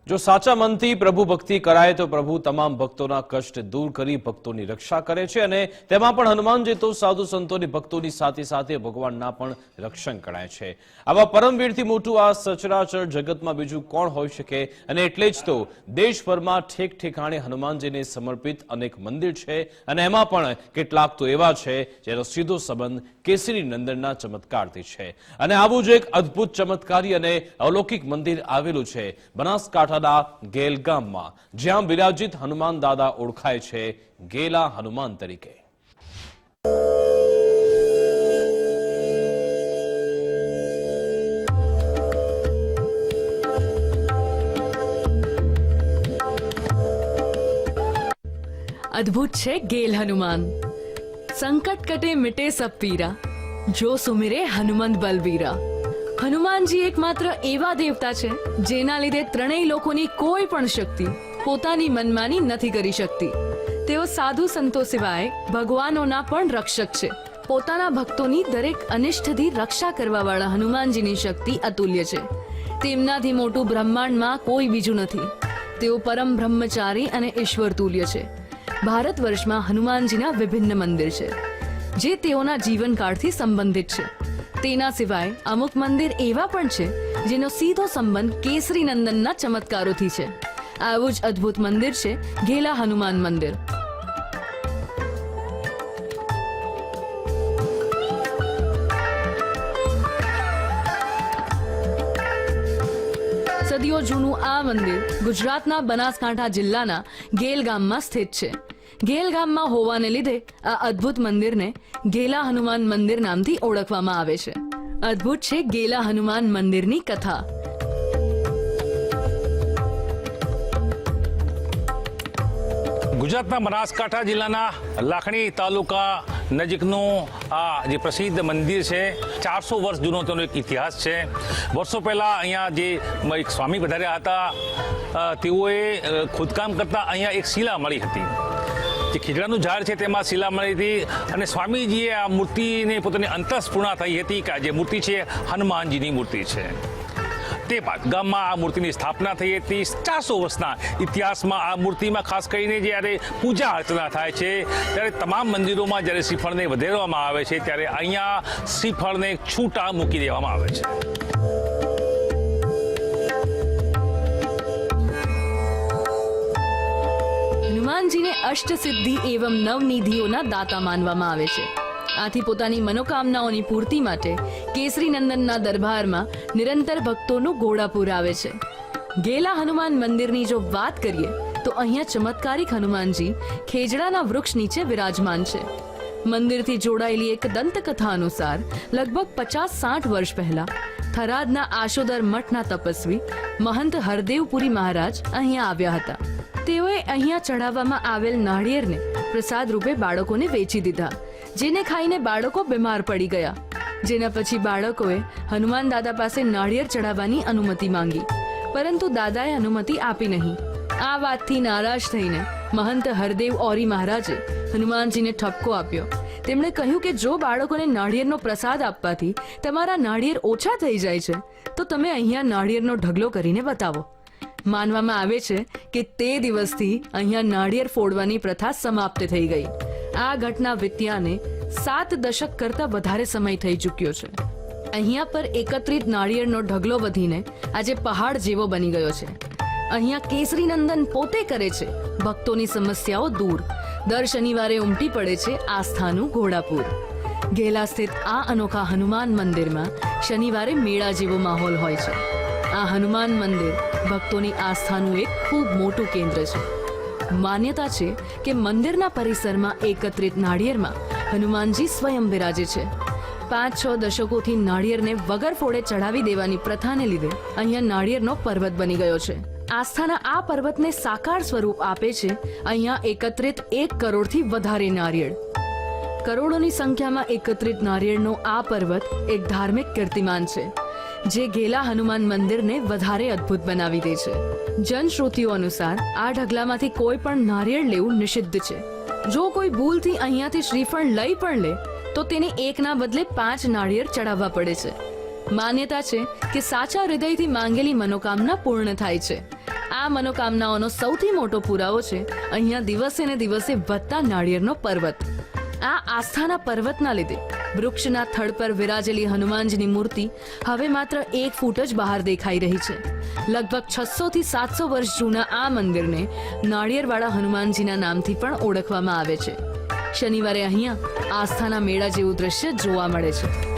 જો સાચા મનથી પ્રભુ ભક્તિ કરાય તો પ્રભુ તમામ ભક્તોના કષ્ટ દૂર કરી ભક્તોની રક્ષા કરે છે અને તેમાં પણ હનુમાનજી તો સાધુ સંતોની ભક્તોની સાથે સાથે ભગવાનના પણ રક્ષણ કરાય છે। આવા પરમવીરથી મોટું આ સચરાચર જગતમાં બીજું કોણ હોઈ શકે અને એટલે જ તો દેશભરમાં ઠેક ઠેકાણે હનુમાનજીને સમર્પિત અનેક મંદિર છે અને એમાં પણ કેટલાક તો એવા છે જેનો સીધો સંબંધ કેસરી નંદનના ચમત્કારથી છે અને આવું જ એક અદ્ભુત ચમત્કારી અને અલૌકિક મંદિર આવેલું છે બનાસકાંઠા ગેલ ગામમાં, જ્યાં બિરાજિત હનુમાન દાદા ઓળખાય છે ગેલા હનુમાન તરીકે। अद्भुत છે ગેલ હનુમાન। સંકટ કટે મિટે સબ પીરા, જો સુમિરે હનુમંત બલવીરા। હનુમાનજી એકમાત્ર એવા દેવતા છે જેના લીધે ત્રણેય લોકોની કોઈ પણ શક્તિ પોતાની મનમાની નથી કરી શકતી। તેઓ સાધુ સંતો સિવાય ભગવાનોના પણ રક્ષક છે। પોતાના ભક્તોની દરેક અનિષ્ટથી રક્ષા કરવાવાળા હનુમાનજીની શક્તિ અતુલ્ય છે। તેમનાથી મોટું બ્રહ્માંડમાં કોઈ બીજું નથી। તેઓ પરમ બ્રહ્મચારી અને ઈશ્વર તુલ્ય છે। ભારત વર્ષમાં હનુમાનજીના વિભિન્ન મંદિર છે જે તેઓના જીવનકાળથી સંબંધિત છે। તેના સિવાય અમુક મંદિર એવા પણ છે જેનો સીધો સંબંધ કેસરી નંદનના ચમત્કારોથી છે। આવું જ અદ્ભુત મંદિર છે ગેલા હનુમાન મંદિર। સદીઓ જૂનું આ મંદિર ગુજરાતના બનાસકાંઠા જિલ્લાના ગેલ ગામમાં સ્થિત છે। ગેલ ગામમાં હોવાને લીધે આ અદ્ભુત મંદિરને ગેલા હનુમાન મંદિર નામથી ઓળખવામાં આવે છે। અદ્ભુત છે ગેલા હનુમાન મંદિરની કથા। ગુજરાતના બનાસકાંઠા જિલ્લાના લાખણી તાલુકા નજીકનું આ જે પ્રસિદ્ધ મંદિર છે, 400 વર્ષ જૂનો તેનો એક ઇતિહાસ છે। વર્ષો પહેલાં અહીંયા જે એક સ્વામી પધાર્યા હતા, તેઓએ ખોદકામ કરતા અહીંયા એક શિલા મળી હતી। જે ખીજડાનું ઝાડ છે તેમાં શિલા મળી હતી અને સ્વામીજીએ આ મૂર્તિને પોતાની અંતસ્ફૂર્ણા થઈ હતી કે આ જે મૂર્તિ છે હનુમાનજીની મૂર્તિ છે। તે બાદ ગામમાં આ મૂર્તિની સ્થાપના થઈ હતી। 400 વર્ષના ઇતિહાસમાં આ મૂર્તિમાં ખાસ કરીને જ્યારે પૂજા અર્ચના થાય છે ત્યારે તમામ મંદિરોમાં જ્યારે શ્રીફળને વધેરવામાં આવે છે ત્યારે અહીંયા શ્રીફળને છૂટા મૂકી દેવામાં આવે છે। હનુમાનજીને અષ્ટસિદ્ધિ એવં નવનિધિઓના દાતા માનવામાં આવે છે। આથી પોતાની મનોકામનાઓની પૂર્તિ માટે કેસરી નંદનના દરબારમાં નિરંતર ભક્તોનું ઘોડાપૂર આવે છે। ગેલા હનુમાન મંદિરની જો વાત કરીએ તો અહીંયા ચમત્કારિક હનુમાનજી ખેજડાના વૃક્ષ નીચે વિરાજમાન છે। મંદિરથી જોડાયેલી એક દંતકથા અનુસાર લગભગ 50-60 વર્ષ પહેલા થરાદના આશોદર મઠના તપસ્વી મહંત હરદેવપુરી મહારાજ અહીંયા આવ્યા હતા। તેઓએ અહીંયા ચઢાવવામાં આવેલ નાળિયેરને પ્રસાદ રૂપે બાળકોને વેચી દીધા, જેને ખાઈને બાળકો બીમાર પડી ગયા। જેના પછી બાળકોએ હનુમાન દાદા પાસે નાળિયેર ચઢાવવાની અનુમતિ માંગી, પરંતુ દાદાએ અનુમતિ આપી નહીં। આ વાતથી નારાજ થઈને મહંત હરદેવ ઓરી મહારાજે હનુમાનજીને ઠપકો આપ્યો। તેમણે કહ્યું કે જો બાળકોને નાળિયેરનો પ્રસાદ આપવાથી તમારા નાળિયેર ઓછા થઈ જાય છે તો તમે અહીંયા નાળિયેરનો ઢગલો કરીને બતાવો। માનવામાં આવે છે કે તે દિવસથી અહીંયા નાળિયેર ફોડવાની પ્રથા સમાપ્ત થઈ ગઈ। આ ઘટના વિત્યાને 7 દશક કરતા વધારે સમય થઈ ચૂક્યો છે। અહીંયા પર એકત્રિત નાળિયેરનો ઢગલો વધીને આજે પહાડ જેવો બની ગયો છે। અહીંયા કેસરી નંદન પોતે કરે છે ભક્તોની સમસ્યાઓ દૂર। દર શનિવારે ઉમટી પડે છે આસ્થાનું ઘોડાપૂર। ગેલા સ્થિત આ અનોખા હનુમાન મંદિરમાં શનિવારે મેળા જેવો માહોલ હોય છે। આ હનુમાન મંદિર ભક્તોની આસ્થાનું એક ખૂબ મોટું કેન્દ્ર છે। માન્યતા છે કે મંદિરના પરિસરમાં એકત્રિત નાળિયેરમાં હનુમાનજી સ્વયં બિરાજે છે। 5-6 દશકોથી નાળિયેરને વગર ફોડે ચઢાવી દેવાની પ્રથાને લીધે અહીંયા નાળિયેરનો પર્વત બની ગયો છે। આસ્થાના આ પર્વતને સાકાર સ્વરૂપ આપે છે અહીંયા એકત્રિત 1 કરોડથી વધારે નાળિયેર। કરોડોની સંખ્યામાં એકત્રિત નાળિયેરનો આ પર્વત એક ધાર્મિક કીર્તિમાન છે જે ગેલા હનુમાન મંદિરને વધારે અદ્ભુત બનાવી દે છે। જનશ્રુતિઓ અનુસાર આ ઢગલામાંથી કોઈ પણ નારિયેળ લેવું નિષિદ્ધ છે। જો કોઈ ભૂલથી અહીંયાથી શ્રીફળ લઈ પણ લે તો તેને એકના બદલે 5 નાળિયેર ચડાવવા પડે છે। માન્યતા છે કે સાચા હૃદયથી માંગેલી મનોકામના પૂર્ણ થાય છે। આ મનોકામનાઓનો સૌથી મોટો પુરાવો છે અહીંયા દિવસે ને દિવસે વધતા નાળિયેરનો પર્વત. આ આસ્થાના પર્વતના લીધે વૃક્ષના થડ પર વિરાજેલી હનુમાનજીની મૂર્તિ હવે માત્ર 1 ફૂટ જ બહાર દેખાઈ રહી છે. લગભગ 600 થી 700 વર્ષ જૂના આ મંદિરને નાળિયેરવાળા હનુમાનજીના નામથી પણ ઓળખવામાં આવે છે. શનિવારે અહીંયા આસ્થાના મેળા જેવું દ્રશ્ય જોવા મળે છે.